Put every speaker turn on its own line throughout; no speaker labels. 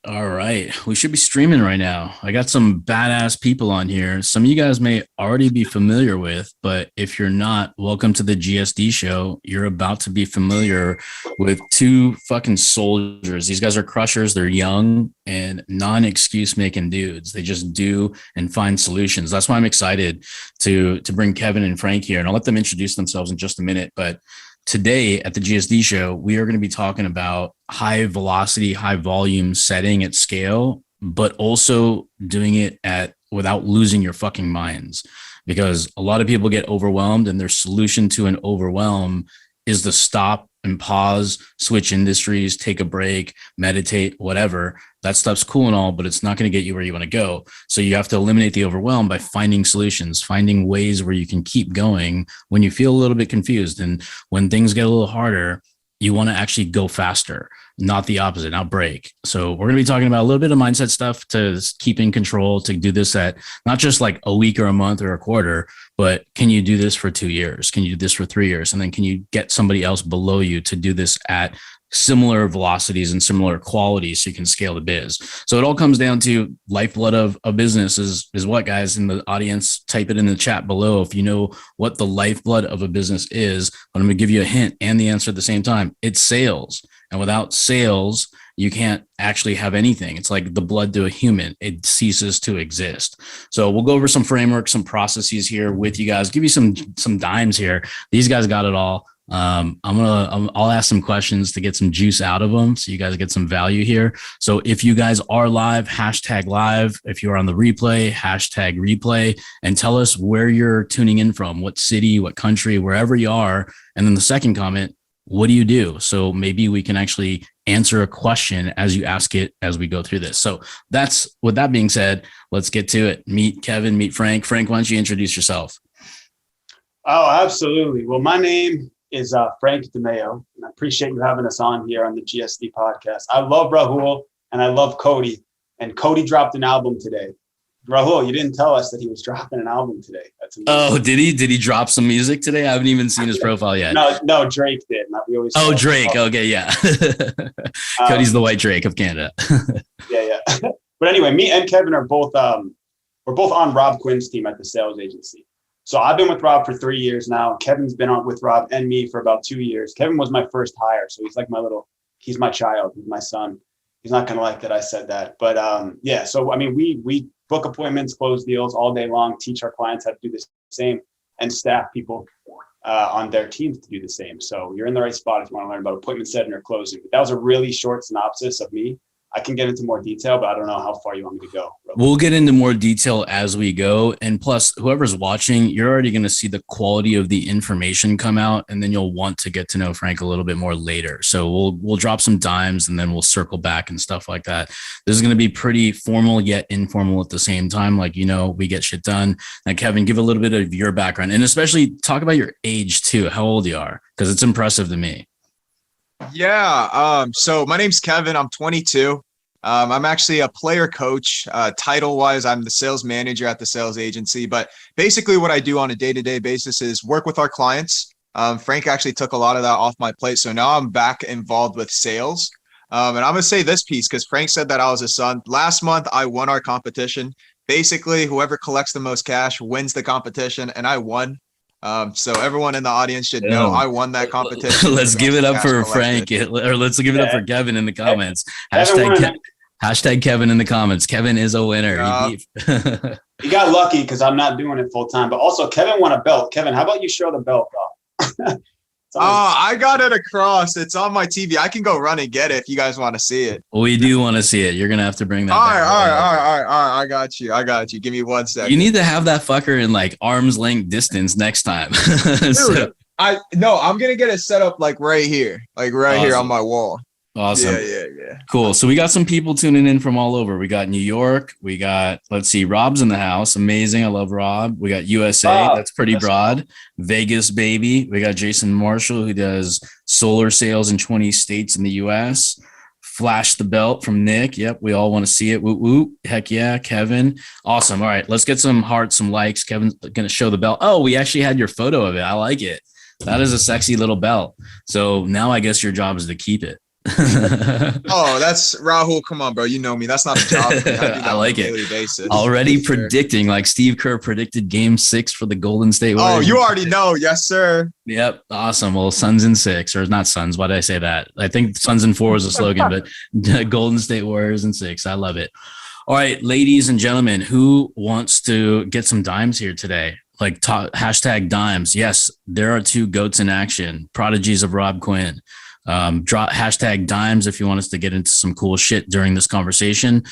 All right. We should be streaming right now. I got some badass people on here. Some of you guys may already be familiar with, but if you're not, welcome to the GSD show. You're about to be familiar with two fucking soldiers. These guys are crushers. They're young and non-excuse making dudes. They just do and find solutions. That's why I'm excited to bring Kevin and Frank here, and I'll let them introduce themselves in just a minute. But today at the GSD show, we are going to be talking about high velocity, high volume setting at scale, but also doing it at without losing your fucking minds. Because a lot of people get overwhelmed, and their solution to an overwhelm is to stop and pause, switch industries, take a break, meditate, whatever. That stuff's cool and all, but it's not going to get you where you want to go. So you have to eliminate the overwhelm by finding solutions, finding ways where you can keep going when you feel a little bit confused. And when things get a little harder, you want to actually go faster, not the opposite, not break. So we're going to be talking about a little bit of mindset stuff to keep in control, to do this at not just like a week or a month or a quarter, but can you do this for 2 years? Can you do this for 3 years? And then can you get somebody else below you to do this at similar velocities and similar qualities so you can scale the biz? So it all comes down to lifeblood of a business is what, guys in the audience, type it in the chat below if you know what the lifeblood of a business is. But I'm going to give you a hint and the answer at the same time. It's sales. And without sales, you can't actually have anything. It's like the blood to a human. It ceases to exist. So we'll go over some framework, some processes here with you guys, give you some dimes here. These guys got it all. I'll ask some questions to get some juice out of them so you guys get some value here. So if you guys are live, hashtag live. If you're on the replay, hashtag replay, and tell us where you're tuning in from, what city, what country, wherever you are. And then the second comment, what do you do? So maybe we can actually answer a question as you ask it as we go through this. So that's, with that being said, let's get to it. Meet Kevin, meet Frank. Frank, why don't you introduce yourself?
Oh, absolutely. Well, my name is Frank DeMeo, and I appreciate you having us on here on the GSD podcast. I love Rahul and I love Cody, and Cody dropped an album today. Rahul, you didn't tell us that he was dropping an album today. That's amazing.
Oh, did he? Did he drop some music today? I haven't even seen his profile yet.
No, Drake did. We always
Drake. Okay, yeah. Cody's the white Drake of Canada.
Yeah. But anyway, me and Kevin are both we're both on Rob Quinn's team at the sales agency. So I've been with Rob for 3 years now. Kevin's been on with Rob and me for about 2 years. Kevin was my first hire, so he's like he's my child, he's my son. He's not gonna like that I said that, but yeah. So I mean, we book appointments, close deals all day long, teach our clients how to do the same, and staff people on their teams to do the same. So you're in the right spot if you want to learn about appointment setting or closing. But that was a really short synopsis of me. I can get into more detail, but I don't know how far you want me to go.
We'll get into more detail as we go. And plus, whoever's watching, you're already going to see the quality of the information come out, and then you'll want to get to know Frank a little bit more later. So we'll drop some dimes, and then we'll circle back and stuff like that. This is going to be pretty formal yet informal at the same time. Like, we get shit done. And Kevin, give a little bit of your background, and especially talk about your age too, how old you are, because it's impressive to me.
Yeah. So my name's Kevin. I'm 22. I'm actually a player coach. Title wise, I'm the sales manager at the sales agency. But basically what I do on a day-to-day basis is work with our clients. Frank actually took a lot of that off my plate. So now I'm back involved with sales. And I'm going to say this piece because Frank said that I was his son. Last month, I won our competition. Basically, whoever collects the most cash wins the competition, and I won. So everyone in the audience should know I won that competition.
Let's give it up for Frank, or let's give it up for Kevin in the comments. Hashtag Kevin in the comments. Kevin is a winner.
You got lucky because I'm not doing it full time. But also, Kevin won a belt. Kevin, how about you show the belt off?
I got it across. It's on my TV. I can go run and get it if you guys want to see it.
We do want to see it. You're gonna have to bring that.
All right. I got you. Give me 1 second.
You need to have that fucker in like arm's length distance next time.
Dude, I'm gonna get it set up like right here, here on my wall.
Awesome.
Yeah.
Cool. So we got some people tuning in from all over. We got New York. We got, let's see, Rob's in the house. Amazing. I love Rob. We got USA. That's pretty broad. Vegas, baby. We got Jason Marshall, who does solar sales in 20 states in the US. Flash the belt from Nick. Yep. We all want to see it. Woo woo. Heck yeah. Kevin. Awesome. All right. Let's get some hearts, some likes. Kevin's going to show the belt. Oh, we actually had your photo of it. I like it. That is a sexy little belt. So now I guess your job is to keep it.
Oh, that's Rahul. Come on, bro. You know me. That's not a job for me. I do that
I
on a
like it.
daily basis.
Already
Sure.
predicting, like Steve Kerr predicted game 6 for the Golden State
Oh,
Warriors.
you already know. Yes, sir.
Yep. Awesome. Well, Suns in 6, or not Suns. Why did I say that? I think Suns in 4 was the slogan, but Golden State Warriors in 6. I love it. All right, ladies and gentlemen, who wants to get some dimes here today? Like hashtag dimes. Yes, there are 2 goats in action, prodigies of Rob Quinn. Drop hashtag dimes if you want us to get into some cool shit during this conversation.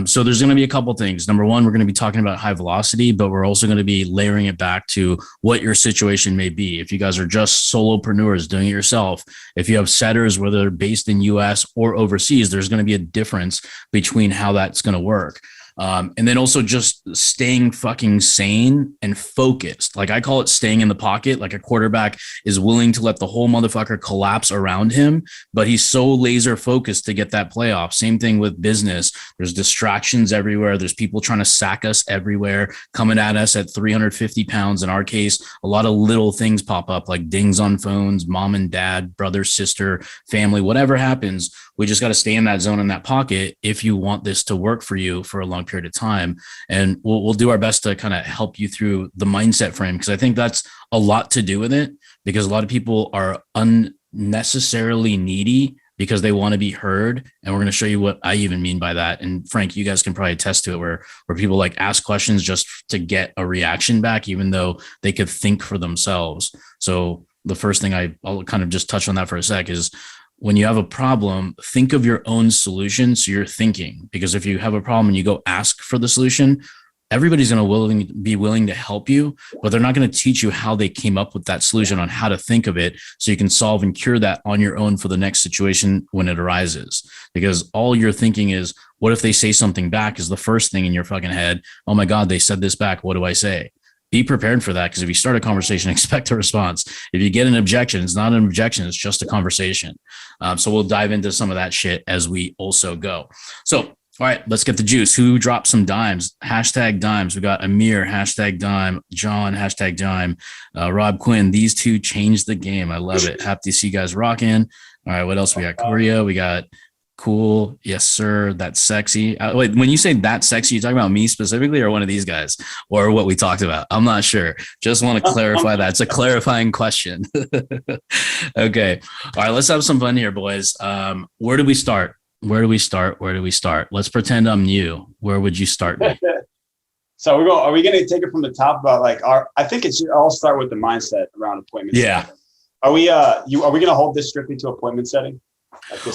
So there's going to be a couple things. Number one, we're going to be talking about high velocity, but we're also going to be layering it back to what your situation may be. If you guys are just solopreneurs doing it yourself, if you have setters, whether they're based in US or overseas, there's going to be a difference between how that's going to work. And then also just staying fucking sane and focused. Like I call it staying in the pocket. Like a quarterback is willing to let the whole motherfucker collapse around him, but he's so laser focused to get that playoff. Same thing with business. There's distractions everywhere. There's people trying to sack us everywhere, coming at us at 350 pounds. In our case, a lot of little things pop up like dings on phones, mom and dad, brother, sister, family, whatever happens. We just got to stay in that zone, in that pocket, if you want this to work for you for a long period of time. And we'll do our best to kind of help you through the mindset frame, because I think that's a lot to do with it, because a lot of people are unnecessarily needy because they want to be heard. And we're going to show you what I even mean by that. And Frank, you guys can probably attest to it, where people like ask questions just to get a reaction back, even though they could think for themselves. So the first thing I'll kind of just touch on that for a sec is, when you have a problem, think of your own solution. So you're thinking, because if you have a problem and you go ask for the solution, everybody's going to be willing to help you, but they're not going to teach you how they came up with that solution, on how to think of it so you can solve and cure that on your own for the next situation when it arises. Because all you're thinking is, what if they say something back, is the first thing in your fucking head. Oh my God, they said this back. What do I say? Be prepared for that, because if you start a conversation, expect a response. If you get an objection, it's not an objection, it's just a conversation. So we'll dive into some of that shit as we also go. So, all right, let's get the juice. Who dropped some dimes? Hashtag dimes. We got Amir, hashtag dime. John, hashtag dime. Rob Quinn. These 2 changed the game. I love it. Happy to see you guys rocking. All right, what else we got? Korea. We got cool. Yes, sir. That's sexy. Wait, when you say that's sexy, you talking about me specifically, or one of these guys, or what we talked about? I'm not sure. Just want to clarify that. It's a clarifying question. Okay. All right. Let's have some fun here, boys. Where do we start? Where do we start? Let's pretend I'm you. Where would you start me?
So are we going to take it from the top about like I think it should all start with the mindset around appointment.
Yeah.
Setting. Are we going to hold this strictly to appointment setting?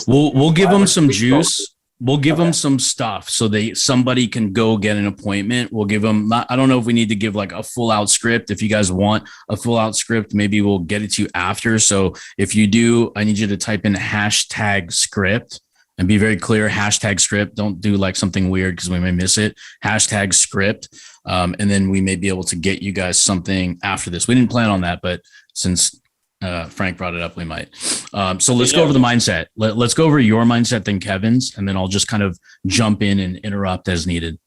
We'll give them some juice. We'll give them some stuff so somebody can go get an appointment. We'll give them, I don't know if we need to give like a full out script. If you guys want a full out script, maybe we'll get it to you after. So if you do, I need you to type in hashtag script and be very clear. Hashtag script. Don't do like something weird because we may miss it. Hashtag script. And then we may be able to get you guys something after this. We didn't plan on that, but since Frank brought it up, we might. So let's go over the mindset. Let's go over your mindset, then Kevin's, and then I'll just kind of jump in and interrupt as needed.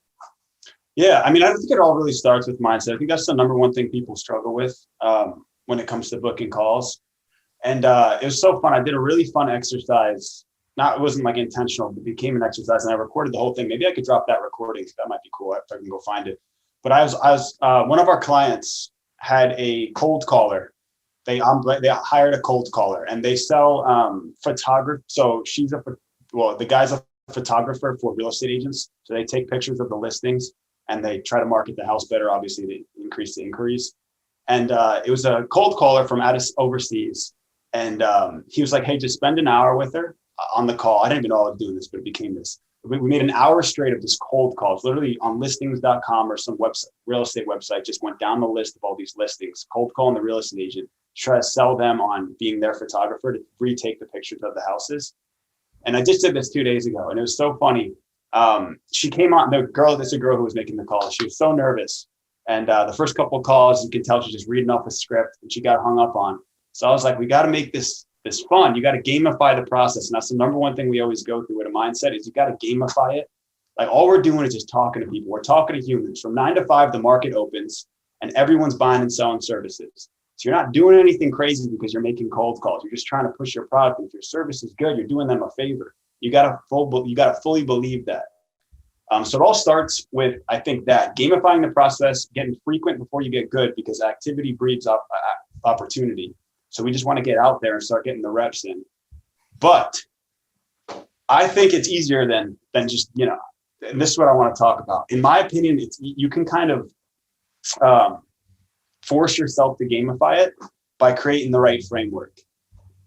Yeah, I mean, I think it all really starts with mindset. I think that's the number one thing people struggle with when it comes to booking calls. And it was so fun. I did a really fun exercise. It wasn't like intentional, but it became an exercise, and I recorded the whole thing. Maybe I could drop that recording, because that might be cool if I can go find it. But I was one of our clients had a cold caller. They hired a cold caller, and they sell photography. So the guy's a photographer for real estate agents. So they take pictures of the listings and they try to market the house better. Obviously, they increase the inquiries. And it was a cold caller from overseas. And he was like, hey, just spend an hour with her on the call. I didn't even know I was doing this, but it became this. We made an hour straight of this cold calls, literally on listings.com or some website, real estate website, just went down the list of all these listings, cold calling the real estate agent, try to sell them on being their photographer to retake the pictures of the houses. And I just did this 2 days ago, and it was so funny. She came on, this is a girl who was making the call. She was so nervous. And the first couple of calls, you can tell she's just reading off a script, and she got hung up on. So I was like, we got to make this fun. You got to gamify the process. And that's the number one thing we always go through with a mindset is you got to gamify it. Like all we're doing is just talking to people. We're talking to humans. From 9 to 5, the market opens and everyone's buying and selling services. So you're not doing anything crazy because you're making cold calls. You're just trying to push your product. And if your service is good, you're doing them a favor. You gotta fully believe that. So it all starts with, I think, that gamifying the process, getting frequent before you get good, because activity breeds up opportunity. So we just want to get out there and start getting the reps in. But I think it's easier than just, and this is what I want to talk about. In my opinion, you can kind of force yourself to gamify it by creating the right framework.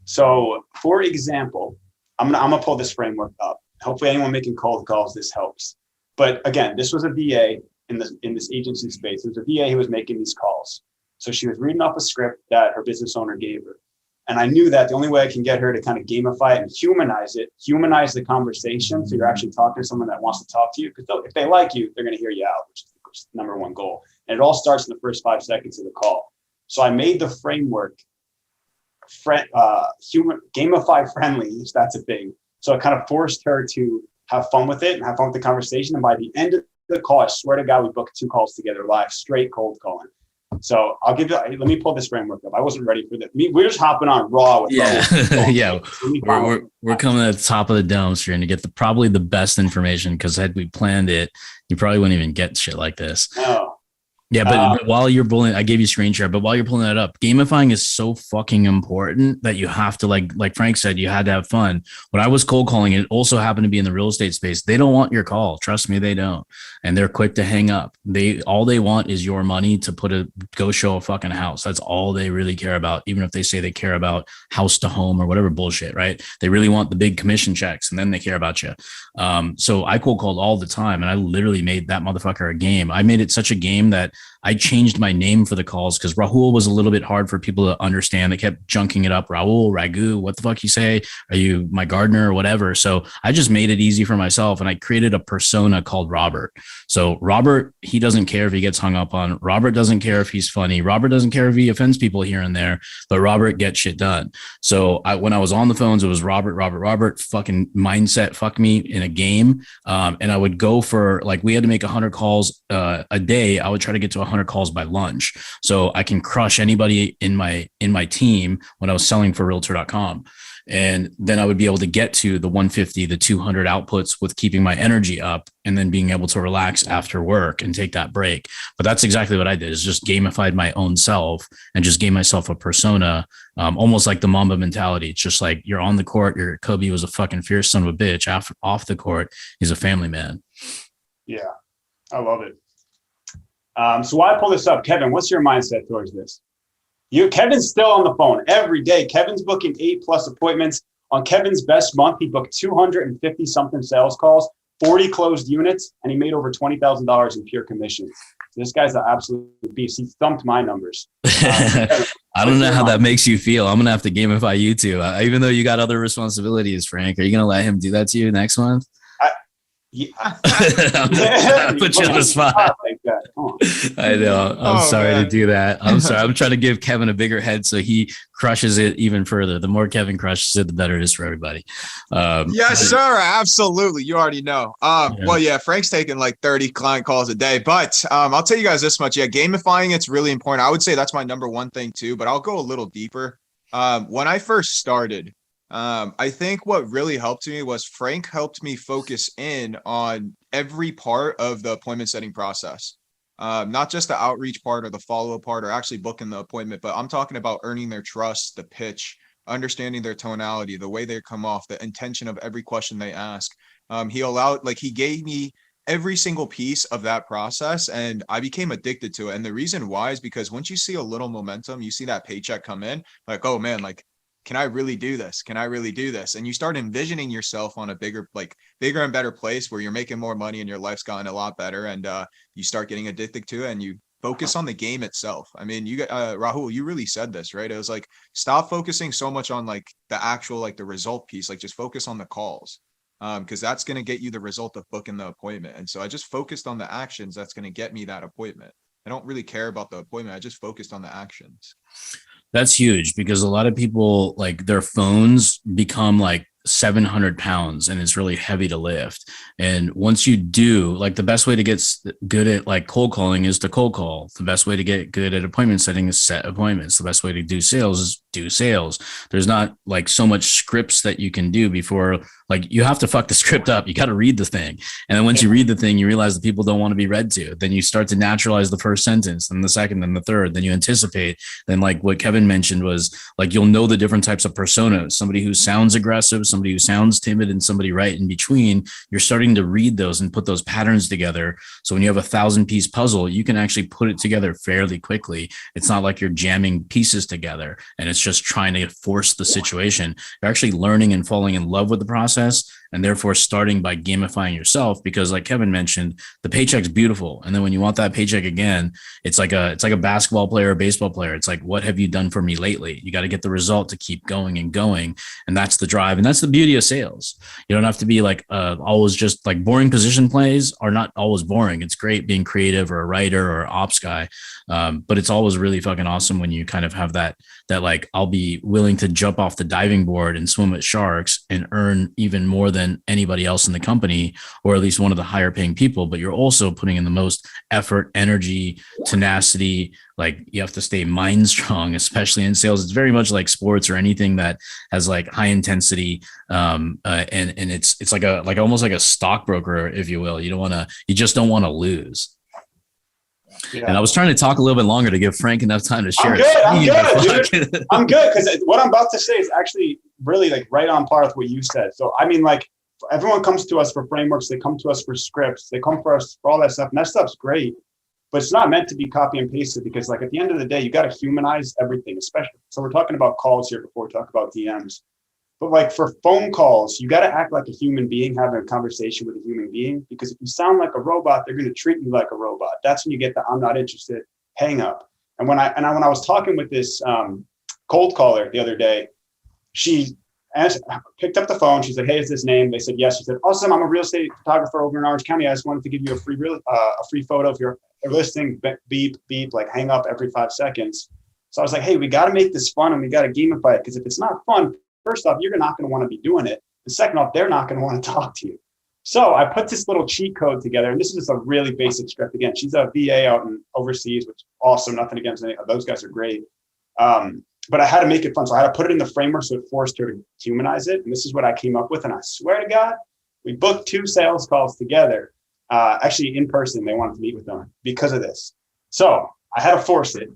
So, for example, I'm gonna pull this framework up. Hopefully, anyone making cold calls, this helps. But again, this was a VA in this agency space. It was a VA who was making these calls. So she was reading off a script that her business owner gave her. And I knew that the only way I can get her to kind of gamify it and humanize the conversation. So you're actually talking to someone that wants to talk to you, because if they like you, they're going to hear you out, which is the number one goal. And it all starts in the first 5 seconds of the call. So I made the framework gamify friendly, if that's a thing. So it kind of forced her to have fun with it and have fun with the conversation. And by the end of the call, I swear to God, we booked 2 calls together live, straight cold calling. So let me pull this framework up. I wasn't ready for this. We're just hopping on raw. With
yeah. We're coming at the top of the dome here to get probably the best information, because had we planned it, you probably wouldn't even get shit like this.
No.
Yeah, but while you're pulling, I gave you screen share, but while you're pulling that up, gamifying is so fucking important that you have to, like Frank said, you had to have fun. When I was cold calling, it also happened to be in the real estate space. They don't want your call. Trust me, they don't. And they're quick to hang up. All they want is your money to go show a fucking house. That's all they really care about. Even if they say they care about house to home or whatever bullshit, right? They really want the big commission checks, and then they care about you. So I cold called all the time, and I literally made that motherfucker a game. I made it such a game that I changed my name for the calls, because Rahul was a little bit hard for people to understand. They kept junking it up. Rahul, Ragu, what the fuck you say? Are you my gardener or whatever? So I just made it easy for myself, and I created a persona called Robert. So Robert, he doesn't care if he gets hung up on. Robert doesn't care if he's funny. Robert doesn't care if he offends people here and there, but Robert gets shit done. So when I was on the phones, it was Robert, fucking mindset, fuck me in a game. And I would go for, like, we had to make 100 calls a day. I would try to get to 100 calls by lunch, so I can crush anybody in my team when I was selling for realtor.com. And then I would be able to get to the 150, the 200 outputs with keeping my energy up, and then being able to relax after work and take that break. But that's exactly what I did, is just gamified my own self and just gave myself a persona, almost like the Mamba mentality. It's just like, you're on the court, your Kobe was a fucking fierce son of a bitch. Off the court, he's a family man.
Yeah, I love it. So why I pull this up, Kevin, what's your mindset towards this? Kevin's still on the phone every day. Kevin's booking 8+ appointments. On Kevin's best month, he booked 250 something sales calls, 40 closed units, and he made over $20,000 in pure commissions. So this guy's an absolute beast. He thumped my numbers.
I don't know how that makes you feel. I'm going to have to gamify you too. Even though you got other responsibilities, Frank. Are you going to let him do that to you next month?
Yeah.
I'm put you on the spot.
Like that.
I know. I'm sorry to do that. I'm sorry. I'm trying to give Kevin a bigger head so he crushes it even further. The more Kevin crushes it, the better it is for everybody.
Yes, sir. Absolutely. You already know. Well, yeah, Frank's taking like 30 client calls a day, but I'll tell you guys this much. Yeah, gamifying, it's really important. I would say that's my number one thing too, but I'll go a little deeper. When I first started, I think what really helped me was Frank helped me focus in on every part of the appointment setting process. Not just the outreach part or the follow-up part or actually booking the appointment, but I'm talking about earning their trust, the pitch, understanding their tonality, the way they come off, the intention of every question they ask. He gave me every single piece of that process, and I became addicted to it. And the reason why is because once you see a little momentum, you see that paycheck come in, like, oh man, like, can I really do this? Can I really do this? And you start envisioning yourself on a bigger and better place where you're making more money and your life's gotten a lot better. And you start getting addicted to it and you focus on the game itself. I mean, Rahul, you really said this, right? It was like, stop focusing so much on like the actual, like the result piece, like just focus on the calls. Because that's going to get you the result of booking the appointment. And so I just focused on the actions that's going to get me that appointment. I don't really care about the appointment. I just focused on the actions.
That's huge, because a lot of people, like, their phones become like 700 pounds and it's really heavy to lift. And once you do, like, the best way to get good at like cold calling is to cold call. The best way to get good at appointment setting is set appointments. The best way to do sales is do sales. There's not like so much scripts that you can do before, like, you have to fuck the script up. You got to read the thing. And then once you read the thing, you realize that people don't want to be read to. Then you start to naturalize the first sentence, then the second, then the third, then you anticipate. Then, like what Kevin mentioned, was like, you'll know the different types of personas, somebody who sounds aggressive, somebody who sounds timid, and somebody right in between. You're starting to read those and put those patterns together. So when you have 1,000-piece puzzle, you can actually put it together fairly quickly. It's not like you're jamming pieces together and it's just trying to force the situation. You're actually learning and falling in love with the process, and therefore starting by gamifying yourself, because like Kevin mentioned, the paycheck's beautiful. And then when you want that paycheck again, it's like a basketball player, or baseball player. It's like, what have you done for me lately? You got to get the result to keep going and going. And that's the drive. And that's the beauty of sales. You don't have to be like always just like boring. Position plays are not always boring. It's great being creative or a writer or ops guy. But it's always really fucking awesome when you kind of have that like, I'll be willing to jump off the diving board and swim with sharks and earn even more than anybody else in the company, or at least one of the higher paying people. But you're also putting in the most effort, energy, tenacity. Like, you have to stay mind strong, especially in sales. It's very much like sports or anything that has like high intensity. And it's like almost like a stockbroker, if you will. You just don't want to lose. Yeah. And I was trying to talk a little bit longer to give Frank enough time to share.
I'm good, dude. I'm good, because what I'm about to say is actually really like right on par with what you said. So, I mean, like, everyone comes to us for frameworks. They come to us for scripts. They come for us for all that stuff. And that stuff's great, but it's not meant to be copy and pasted, because like at the end of the day, you got to humanize everything, especially. So we're talking about calls here before we talk about DMs. But like for phone calls, you got to act like a human being having a conversation with a human being, because if you sound like a robot, they're going to treat you like a robot. That's when you get the "I'm not interested" hang up. And when I was talking with this cold caller the other day, she picked up the phone. She said, "Hey, is this name?" They said, "Yes." She said, "Awesome. I'm a real estate photographer over in Orange County. I just wanted to give you a free photo of your listing." Beep, beep, like hang up every 5 seconds. So I was like, "Hey, we got to make this fun and we got to gamify it, because if it's not fun, first off, you're not going to want to be doing it. And second off, they're not going to want to talk to you." So I put this little cheat code together, and this is just a really basic script. Again, she's a VA out in overseas, which is awesome. Nothing against any of those guys, are great. But I had to make it fun. So I had to put it in the framework so it forced her to humanize it. And this is what I came up with. And I swear to God, we booked 2 sales calls together, actually in person. They wanted to meet with them because of this. So I had to force it.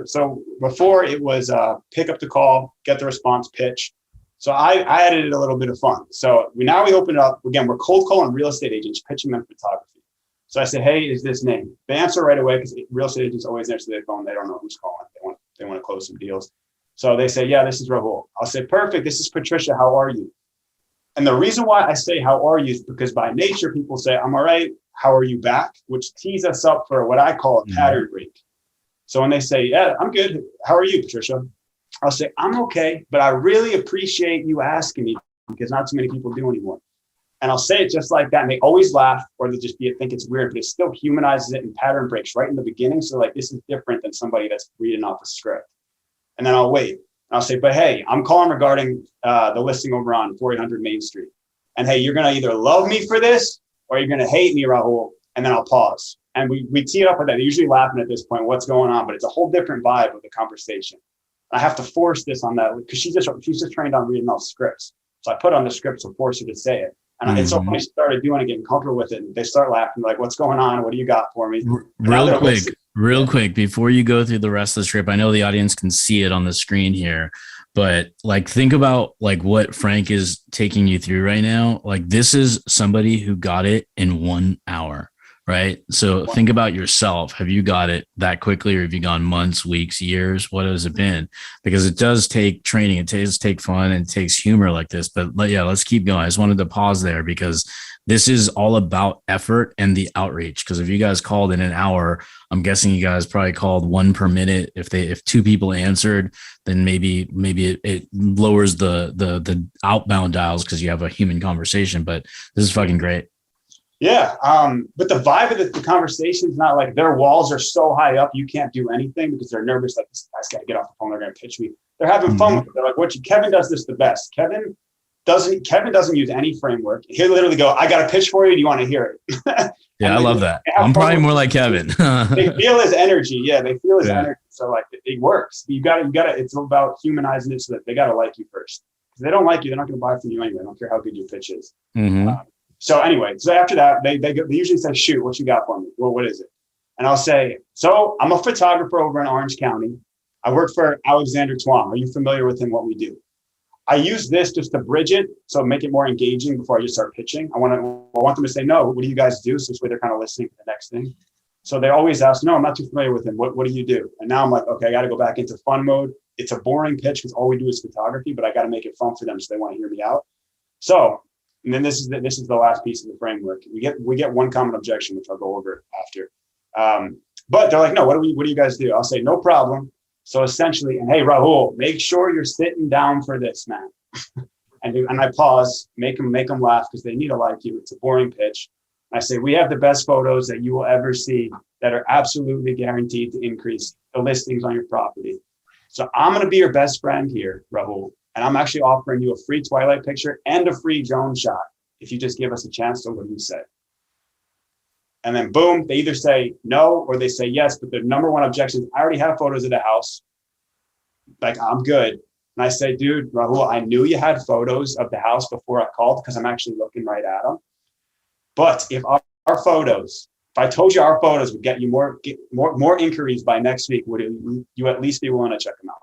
So before it was pick up the call, get the response, pitch. So I added a little bit of fun. So we open it up. Again, we're cold calling real estate agents, pitching them photography. So I said, "Hey, is this name?" They answer right away, because real estate agents always answer their phone. They don't know who's calling. They want to close some deals. So they say, "Yeah, this is Rahul." I'll say, "Perfect. This is Patricia. How are you?" And the reason why I say "how are you" is because by nature, people say, "I'm all right. How are you back?" which tees us up for what I call a pattern break. So when they say, "Yeah, I'm good. How are you, Patricia?" I'll say, "I'm okay, but I really appreciate you asking me, because not too many people do anymore." And I'll say it just like that. And they always laugh, or they just think it's weird, but it still humanizes it and pattern breaks right in the beginning. So like, this is different than somebody that's reading off a script. And then I'll wait. And I'll say, "But hey, I'm calling regarding the listing over on 4800 Main Street. And hey, you're going to either love me for this or you're going to hate me, Rahul." And then I'll pause. And we tee it up with that. They're usually laughing at this point, what's going on? But it's a whole different vibe of the conversation. I have to force this on that, because she's just trained on reading off scripts. So I put on the script to force her to say it. And it's so when I started doing it, getting comfortable with it, they start laughing, like, "What's going on? What do you got for me?"
Real quick, before you go through the rest of the script, I know the audience can see it on the screen here, but like, think about like what Frank is taking you through right now. Like, this is somebody who got it in 1 hour. Right. So think about yourself. Have you got it that quickly, or have you gone months, weeks, years? What has it been? Because it does take training. It does take fun, and it takes humor like this. But yeah, let's keep going. I just wanted to pause there, because this is all about effort and the outreach. Because if you guys called in an hour, I'm guessing you guys probably called 1 per minute. If 2 people answered, then maybe it lowers the outbound dials, because you have a human conversation. But this is fucking great.
Yeah. But the vibe of the conversation is not like their walls are so high up you can't do anything, because they're nervous. Like, this guy's got to get off the phone. They're going to pitch me. They're having fun with it. They're like, Kevin does this the best. Kevin Kevin doesn't use any framework. He'll literally go, I got a pitch for you. Do you want to hear it?
Yeah, I love that. I'm probably more like Kevin.
They feel his energy. Yeah, they feel his energy. So like it works. You gotta, it's about humanizing it so that they gotta like you first. If they don't like you, they're not gonna buy from you anyway. I don't care how good your pitch is. So anyway, so after that, they usually say, shoot, what you got for me? Well, what is it? And I'll say, so I'm a photographer over in Orange County. I work for Alexander Twom. Are you familiar with him, what we do? I use this just to bridge it, so make it more engaging before I just start pitching. I want them to say, no, what do you guys do? So this way they're kind of listening to the next thing. So they always ask, no, I'm not too familiar with him. What do you do? And now I'm like, okay, I got to go back into fun mode. It's a boring pitch because all we do is photography, but I got to make it fun for them so they want to hear me out. So, and then this is the last piece of the framework. We get one common objection, which I'll go over after. But they're like, no, what do you guys do? I'll say, no problem. So essentially, and hey, Rahul, make sure you're sitting down for this, man. and I pause, make them laugh because they need to like you. It's a boring pitch. I say, we have the best photos that you will ever see that are absolutely guaranteed to increase the listings on your property. So I'm going to be your best friend here, Rahul. And I'm actually offering you a free twilight picture and a free drone shot if you just give us a chance. So what do you say? And then boom, they either say no or they say yes. But their number one objection is, I already have photos of the house. Like, I'm good. And I say, dude, Rahul, I knew you had photos of the house before I called because I'm actually looking right at them. But if our photos, if I told you our photos would get you more inquiries by next week, would you at least be willing to check them out?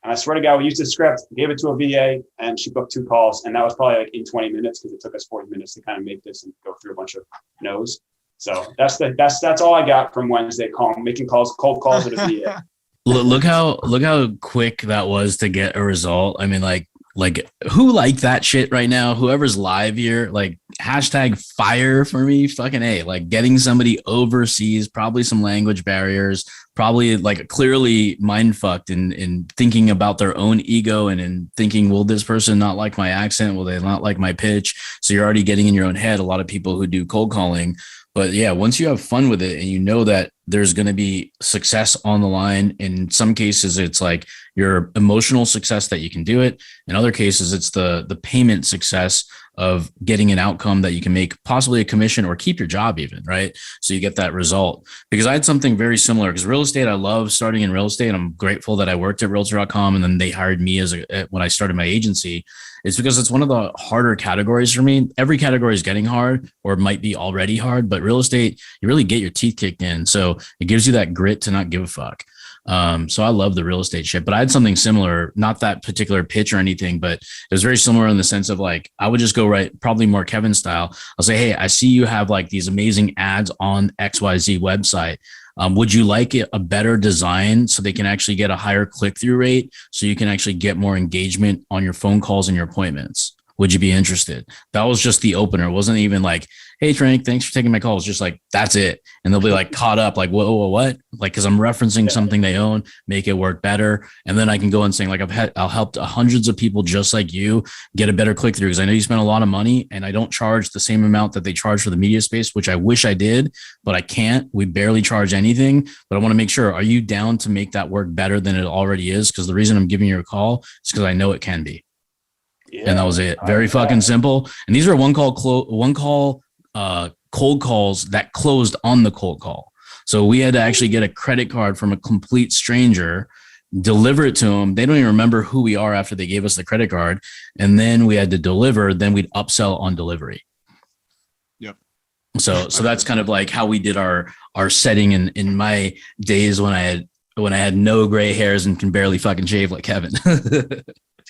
And I swear to God, we used a script, gave it to a VA, and she booked 2 calls. And that was probably like in 20 minutes because it took us 40 minutes to kind of make this and go through a bunch of no's. So that's all I got from Wednesday, making calls, cold calls at a VA.
Look how quick that was to get a result. I mean, like who like that shit right now? Whoever's live here, like hashtag fire for me. Fucking A, like getting somebody overseas, probably some language barriers, probably like clearly mind fucked in thinking about their own ego and in thinking, will this person not like my accent? Will they not like my pitch? So you're already getting in your own head. A lot of people who do cold calling. But yeah, once you have fun with it and you know that there's going to be success on the line, in some cases, it's like your emotional success that you can do it. In other cases, it's the payment success of getting an outcome that you can make possibly a commission or keep your job even, right? So you get that result. Because I had something very similar because real estate, I love starting in real estate. I'm grateful that I worked at realtor.com and then they hired me when I started my agency. It's because it's one of the harder categories for me. Every category is getting hard or might be already hard, but real estate, you really get your teeth kicked in. So it gives you that grit to not give a fuck. So I love the real estate shit, but I had something similar, not that particular pitch or anything, but it was very similar in the sense of like, I would just go right, probably more Kevin style. I'll say, hey, I see you have like these amazing ads on XYZ website. Would you like a better design so they can actually get a higher click-through rate so you can actually get more engagement on your phone calls and your appointments? Would you be interested? That was just the opener. It wasn't even like, hey, Frank, thanks for taking my call. It's just like, that's it. And they'll be like caught up like, whoa, what? Like, because I'm referencing something they own, make it work better. And then I can go and say like, I'll help hundreds of people just like you get a better click through because I know you spend a lot of money and I don't charge the same amount that they charge for the media space, which I wish I did, but I can't. We barely charge anything, but I want to make sure, are you down to make that work better than it already is? Because the reason I'm giving you a call is because I know it can be. Yeah, and that was it. Very fucking simple. And these are one call cold calls that closed on the cold call. So we had to actually get a credit card from a complete stranger, deliver it to them. They don't even remember who we are after they gave us the credit card. And then we had to deliver, then we'd upsell on delivery.
Yep.
So that's kind of like how we did our setting in my days when I had no gray hairs and can barely fucking shave like Kevin.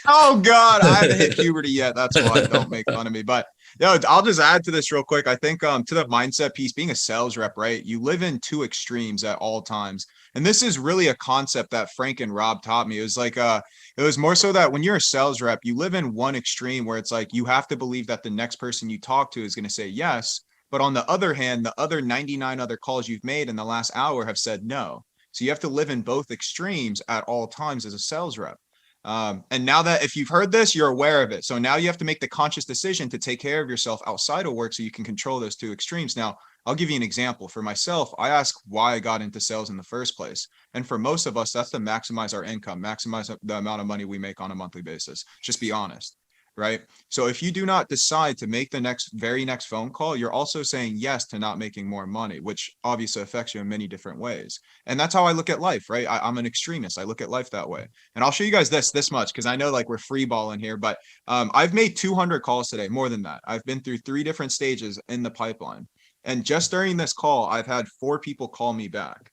Oh God, I haven't hit puberty yet. That's why. Don't make fun of me. But I'll just add to this real quick. I think to the mindset piece, being a sales rep, right? You live in 2 extremes at all times. And this is really a concept that Frank and Rob taught me. It was like it was more so that when you're a sales rep, you live in one extreme where it's like you have to believe that the next person you talk to is going to say yes. But on the other hand, the other 99 other calls you've made in the last hour have said no. So you have to live in both extremes at all times as a sales rep. And now that if you've heard this, you're aware of it. So now you have to make the conscious decision to take care of yourself outside of work so you can control those 2 extremes. Now, I'll give you an example. For myself, I ask why I got into sales in the first place. And for most of us, that's to maximize our income, maximize the amount of money we make on a monthly basis. Just be honest. right? So if you do not decide to make the very next phone call, you're also saying yes to not making more money, which obviously affects you in many different ways. And that's how I look at life, right? I'm an extremist. I look at life that way. And I'll show you guys this much, because I know like we're free balling here, but I've made 200 calls today, more than that. I've been through 3 different stages in the pipeline. And just during this call, I've had 4 people call me back,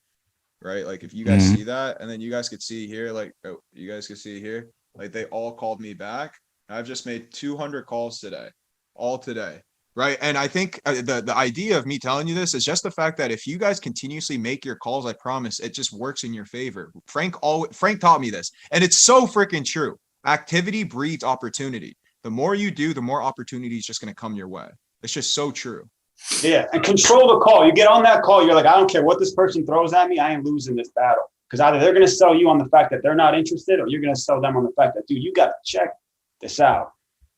right? Like if you guys see that, and then you guys could see here, like, oh, you guys could see here, like they all called me back. I've just made 200 calls today, all today, right? And I think the idea of me telling you this is just the fact that if you guys continuously make your calls, I promise it just works in your favor. Frank taught me this, and it's so freaking true. Activity breeds opportunity. The more you do, the more opportunity is just going to come your way. It's just so true.
Yeah, and control the call. You get on that call, you're like, I don't care what this person throws at me, I ain't losing this battle. Because either they're going to sell you on the fact that they're not interested, or you're going to sell them on the fact that, dude, you got to check this out.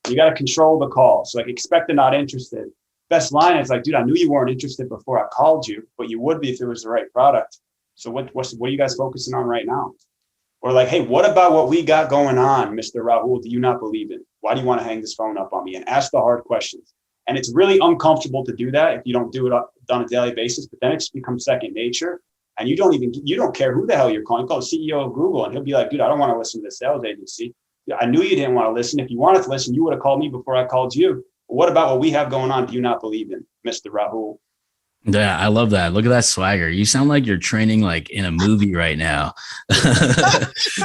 You got to control the call. So like, expect they're not interested. Best line is like, dude, I knew you weren't interested before I called you, but you would be if it was the right product. So what are you guys focusing on right now? Or like, hey, what about what we got going on, Mr. Rahul? Do you not believe in? Why do you want to hang this phone up on me? And ask the hard questions. And it's really uncomfortable to do that if you don't do it on a daily basis, but then it just becomes second nature. And you don't care who the hell you're calling. Call the CEO of Google and he'll be like, dude, I don't want to listen to the sales agency. I knew you didn't want to listen. If you wanted to listen, you would have called me before I called you. But what about what we have going on? Do you not believe in, Mr. Rahul?
Yeah, I love that. Look at that swagger. You sound like you're training like in a movie right now.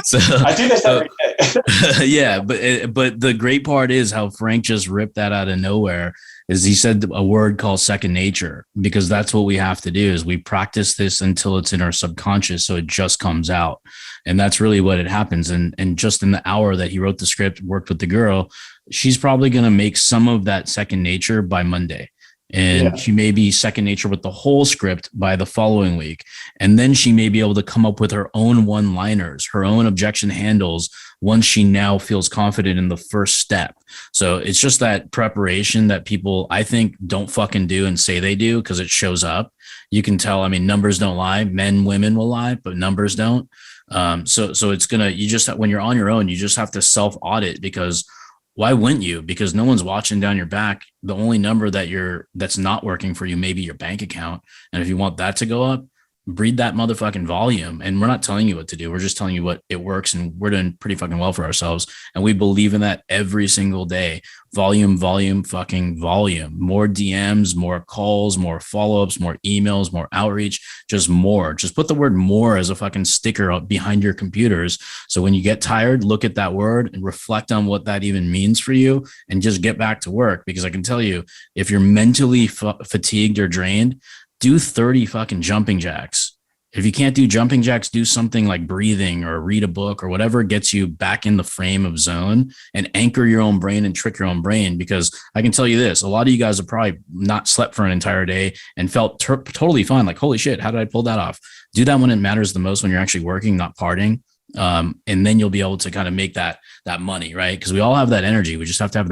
So
I do this every day.
Yeah, but the great part is how Frank just ripped that out of nowhere. Is he said a word called second nature, because that's what we have to do is we practice this until it's in our subconscious, so it just comes out. And that's really what it happens. And just in the hour that he wrote the script, worked with the girl, she's probably going to make some of that second nature by Monday. And she may be second nature with the whole script by the following week. And then she may be able to come up with her own one-liners, her own objection handles, once she now feels confident in the first step. So it's just that preparation that people, I think, don't fucking do and say they do because it shows up. You can tell, I mean, numbers don't lie. Men, women will lie, but numbers don't. So it's when you're on your own, you just have to self-audit, because why wouldn't you? Because no one's watching down your back. The only number that's not working for you may be your bank account. And if you want that to go up, breed that motherfucking volume. And we're not telling you what to do. We're just telling you what it works. And we're doing pretty fucking well for ourselves. And we believe in that every single day. Volume, fucking volume. More DMs, more calls, more follow-ups, more emails, more outreach, just more. Just put the word more as a fucking sticker up behind your computers. So when you get tired, look at that word and reflect on what that even means for you and just get back to work. Because I can tell you, if you're mentally fatigued or drained, do 30 fucking jumping jacks. If you can't do jumping jacks, do something like breathing or read a book or whatever gets you back in the frame of zone, and anchor your own brain and trick your own brain. Because I can tell you this, a lot of you guys have probably not slept for an entire day and felt totally fine. Like, holy shit, how did I pull that off? Do that when it matters the most, when you're actually working, not partying. And then you'll be able to kind of make that money, right? Because we all have that energy. We just have to have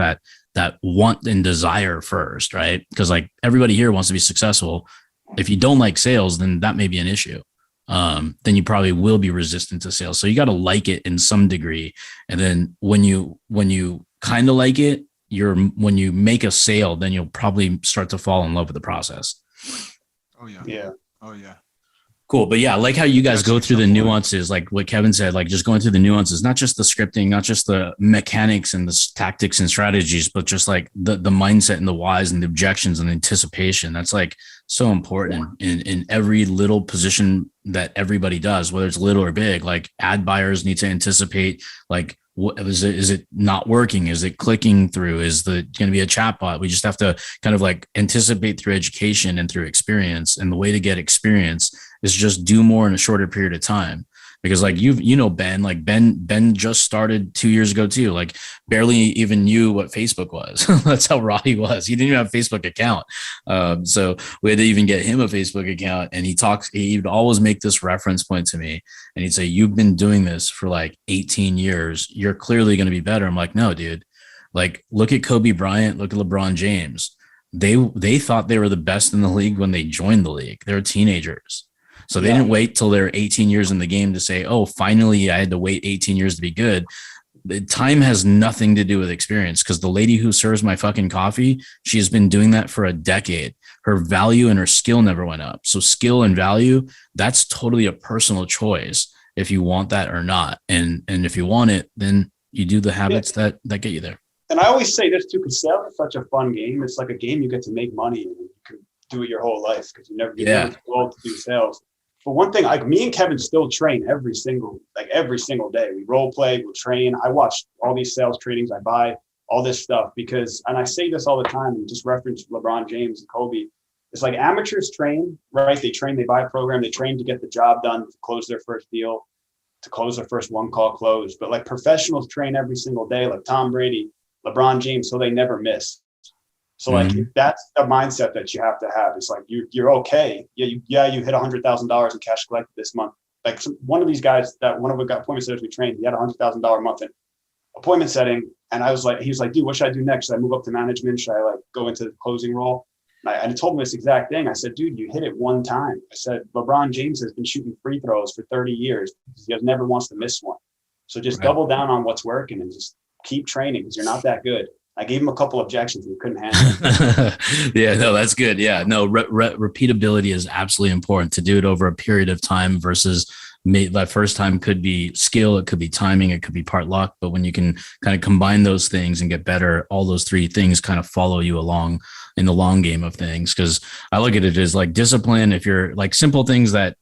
that want and desire first, right? Because like everybody here wants to be successful. If you don't like sales, then that may be an issue. Then you probably will be resistant to sales. So you got to like it in some degree. And then when you kind of like it, when you make a sale, then you'll probably start to fall in love with the process.
Oh yeah.
Yeah.
Oh yeah.
Cool. But yeah, I like how you guys go through the nuances, like what Kevin said, like just going through the nuances, not just the scripting, not just the mechanics and the tactics and strategies, but just like the mindset and the whys and the objections and the anticipation. That's like so important in every little position that everybody does, whether it's little or big. Like ad buyers need to anticipate, like, what is it not working? Is it clicking through? Is the going to be a chatbot? We just have to kind of like anticipate through education and through experience. And the way to get experience is just do more in a shorter period of time. Because like Ben, like Ben just started 2 years ago too, like barely even knew what Facebook was. That's how raw he was. He didn't even have a Facebook account. So we had to even get him a Facebook account. And he'd always make this reference point to me. And he'd say, you've been doing this for like 18 years. You're clearly going to be better. I'm like, no, dude, like look at Kobe Bryant, look at LeBron James. They thought they were the best in the league when they joined the league. They were teenagers. So they didn't wait till they're 18 years in the game to say, oh, finally, I had to wait 18 years to be good. the time has nothing to do with experience, because the lady who serves my fucking coffee, she has been doing that for a decade. Her value and her skill never went up. So skill and value, that's totally a personal choice if you want that or not. And if you want it, then you do the habits that get you there.
And I always say this too, because sales is such a fun game. It's like a game you get to make money and you can do it your whole life, because you're never too old to do sales. But one thing, like me and Kevin still train every single day. We role play, we train. I watch all these sales trainings. I buy all this stuff because, and I say this all the time, and just reference LeBron James and Kobe. It's like amateurs train, right? They train, they buy a program, they train to get the job done, to close their first deal, to close their first one call close. But like professionals train every single day, like Tom Brady, LeBron James, so they never miss. So like that's the mindset that you have to have. It's like you're okay. You hit $100,000 in cash collected this month. Like one of these guys, that one of the appointment setters we trained, he had $100,000 a month in appointment setting, and he was like, dude, what should I do next? Should I move up to management? Should I like go into the closing role? And I told him this exact thing. I said, dude, you hit it one time. I said, LeBron James has been shooting free throws for 30 years. He never wants to miss one. So just double down on what's working and just keep training, because you're not that good. I gave him a couple objections and he couldn't handle it.
Yeah, no, that's good. Yeah, no, repeatability is absolutely important, to do it over a period of time versus that first time could be skill, it could be timing, it could be part luck. But when you can kind of combine those things and get better, all those three things kind of follow you along in the long game of things. Because I look at it as like discipline. If you're like simple things that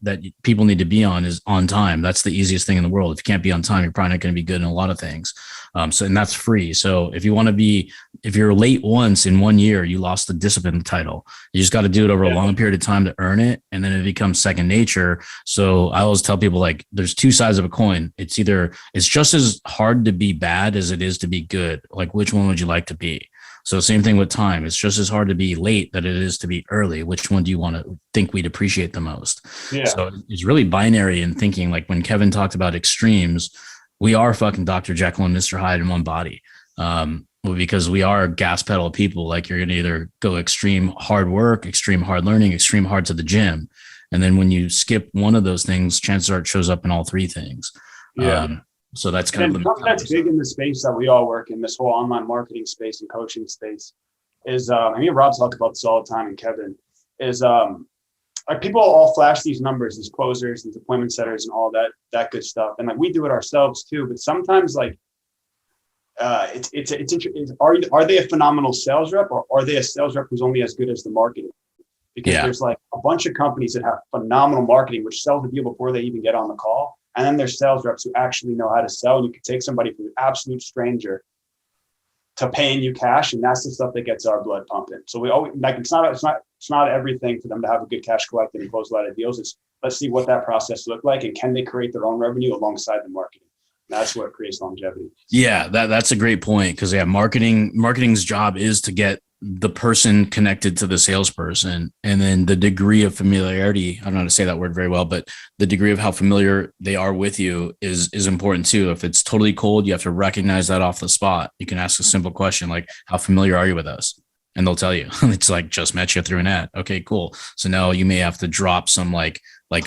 people need to be on is on time. That's the easiest thing in the world. If you can't be on time, you're probably not going to be good in a lot of things. And that's free. So if you're late once in 1 year, you lost the discipline title. You just got to do it over a long period of time to earn it. And then it becomes second nature. So I always tell people, like, there's two sides of a coin. It's just as hard to be bad as it is to be good. Like, which one would you like to be? So same thing with time. It's just as hard to be late that it is to be early. Which one do you want to think we'd appreciate the most? Yeah. So it's really binary in thinking. Like when Kevin talked about extremes, we are fucking Dr. Jekyll and Mr. Hyde in one body. Because we are gas pedal people. Like you're going to either go extreme hard work, extreme hard learning, extreme hard to the gym. And then when you skip one of those things, chances are it shows up in all three things. Yeah. So that's kind of
that's big in the space that we all work in, this whole online marketing space and coaching space is, I mean, Rob talks about this all the time, and Kevin is, like people all flash these numbers, these closers, these appointment setters and all that good stuff. And like, we do it ourselves too, but sometimes like, it's interesting. Are they a phenomenal sales rep, or are they a sales rep who's only as good as the marketing? Because there's like a bunch of companies that have phenomenal marketing, which sells the deal before they even get on the call. And then there's sales reps who actually know how to sell. And you can take somebody from an absolute stranger to paying you cash, and that's the stuff that gets our blood pumping. So we always like, it's not everything for them to have a good cash collected and close a lot of deals. It's let's see what that process looked like, and can they create their own revenue alongside the marketing. That's what creates longevity. Yeah,
that's a great point, because marketing's job is to get the person connected to the salesperson, and then the degree of familiarity, I don't know how to say that word very well, but the degree of how familiar they are with you is important too. If it's totally cold, you have to recognize that off the spot. You can ask a simple question like, how familiar are you with us? And they'll tell you. It's like, just met you through an ad. Okay, cool. So now you may have to drop some like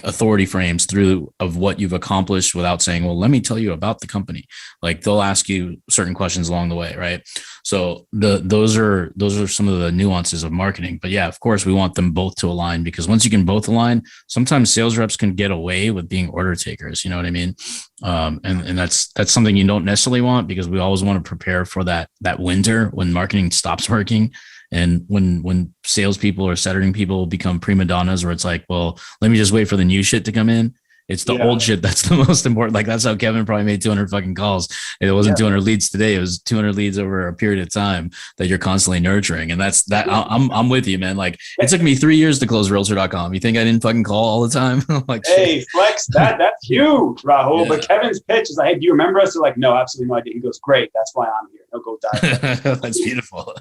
authority frames through of what you've accomplished without saying, well, let me tell you about the company. Like they'll ask you certain questions along the way. Right. So those are some of the nuances of marketing. But yeah, of course we want them both to align, because once you can both align, sometimes sales reps can get away with being order takers. You know what I mean? And that's something you don't necessarily want, because we always want to prepare for that winter when marketing stops working. And when salespeople or setting people become prima donnas, where it's like, well, let me just wait for the new shit to come in. It's the old shit that's the most important. Like that's how Kevin probably made 200 fucking calls. It wasn't 200 leads today. It was 200 leads over a period of time that you're constantly nurturing. And that's that. I'm with you, man. Like it took me 3 years to close Realtor.com. You think I didn't fucking call all the time? Like,
hey, flex that's huge, Rahul. Yeah. But Kevin's pitch is like, hey, do you remember us? They're like, no, absolutely no idea. He goes, great. That's why I'm here. He'll go dive.
That's beautiful.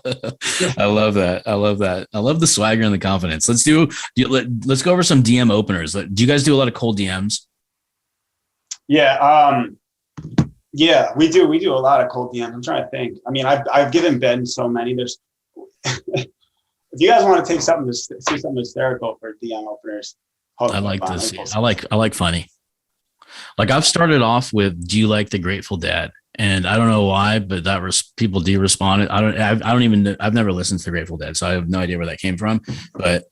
I love that. I love the swagger and the confidence. Let's go over some DM openers. Do you guys do a lot of cold DMs?
Yeah. Yeah, we do. We do a lot of cold DMs. I'm trying to think. I mean, I've given Ben so many. There's, if you guys want to take something to see something hysterical for DM openers,
I like this. I like funny. Like I've started off with, do you like the Grateful Dead? And I don't know why, but people do respond. I don't even, I've never listened to the Grateful Dead, so I have no idea where that came from. But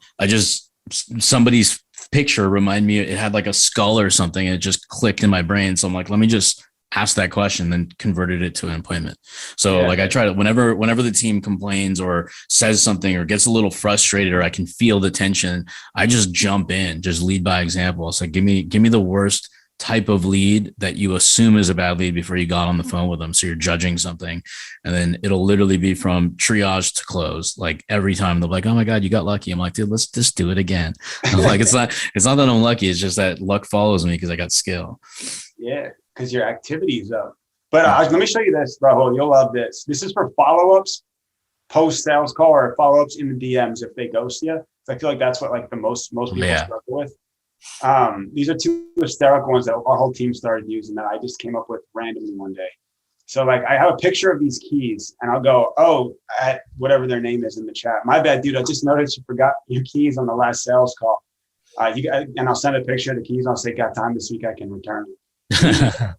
somebody's picture reminded me, it had like a skull or something, and it just clicked in my brain. So I'm like, let me just ask that question, then converted it to an appointment. So like I try to, whenever the team complains or says something or gets a little frustrated, or I can feel the tension, I just jump in, just lead by example. It's like, give me the worst type of lead that you assume is a bad lead before you got on the phone with them. So you're judging something, and then it'll literally be from triage to close. Like every time they'll be like, oh my God, you got lucky. I'm like, dude, let's just do it again. I'm like, it's not that I'm lucky. It's just that luck follows me because I got skill.
Yeah. Because your activity is up. But let me show you this, Rahul. You'll love this. This is for follow-ups, post-sales call, or follow-ups in the DMs if they ghost you. So I feel like that's what like the most people struggle with. These are two hysterical ones that our whole team started using that I just came up with randomly one day. So like I have a picture of these keys, and I'll go, oh, at whatever their name is in the chat. My bad, dude. I just noticed you forgot your keys on the last sales call. And I'll send a picture of the keys. And I'll say, got time this week, I can return it.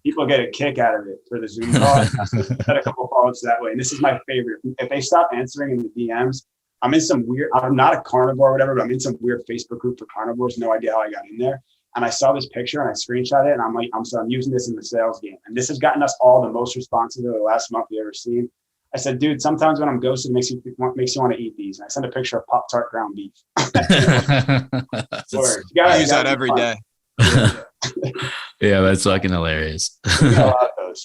People get a kick out of it for the Zoom call. Had a couple follow-ups that way. And this is my favorite. If they stop answering in the DMs, I'm not a carnivore or whatever, but I'm in some weird Facebook group for carnivores. No idea how I got in there. And I saw this picture and I screenshot it, and I'm like, I'm using this in the sales game. And this has gotten us all the most responses over the last month we've ever seen. I said, dude, sometimes when I'm ghosted, it makes you want to eat these. And I sent a picture of Pop-Tart ground beef.
I use that every day.
Yeah, that's fucking hilarious.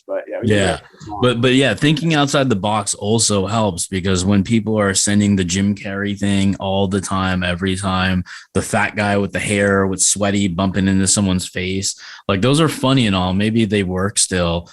But yeah, thinking outside the box also helps, because when people are sending the Jim Carrey thing all the time, every time, the fat guy with the hair with sweaty bumping into someone's face, like those are funny and all. Maybe they work still.